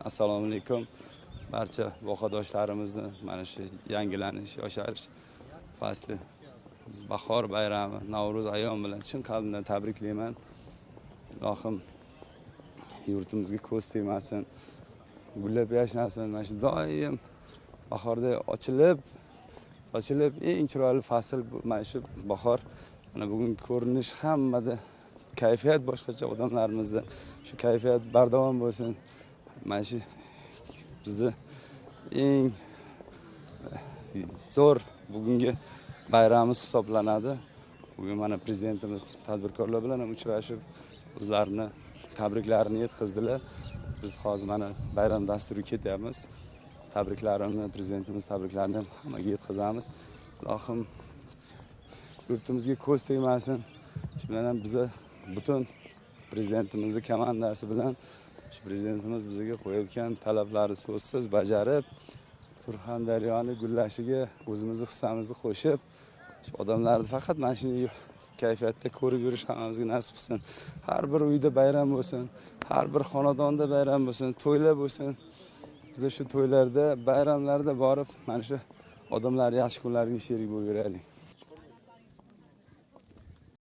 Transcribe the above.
Assalomu alaykum. Barcha vohadoshlarimizni mana shu yangilanish, yosharish fasli, bahor bayrami, Navro'z ayyom bilan chin qalbimdan tabriklayman. Ilohim yurtimizga ko'z tegmasin, gullab yashnasin. Mana shu doim bahorda ochilib eng chiroyli fasl mana shu bahor. Mana bugungi ko'rinish hammada kayfiyat boshqacha odamlarimizda. Shu kayfiyat bardavom bo'lsin. Mana shu bizni eng zo'r bugungi bayramimiz hisoblanadi. Bugun mana prezidentimiz tadbirkorlar bilan ham uchrashib, o'zlarini tabriklarini yetkazdilar. Biz hozir mana bayram dasturiga ketyapmiz. Tabriklarimni, prezidentimiz tabriklarini ham hammaga yetkazamiz. Ilohim yurtimizga ko'z tegmasin. Shu bilan ham biza butun prezidentimizning komandasi bilan shu prezidentimiz bizga qo'yayotgan talablarni so'zsiz bajarib, Surxondaryoni gullashiga o'zimizni hissamizni qo'shib, shu odamlarni faqat mana shunday kayfiyatda ko'rib yurish hammamizga nasib qilsin. Har bir uyda bayram bo'lsin, har bir xonadonda bayram bo'lsin, to'ylar bo'lsin. Biz shu to'ylarda, bayramlarda borib, mana shu odamlar yaxshi kunlarga sherik bo'laveraylik.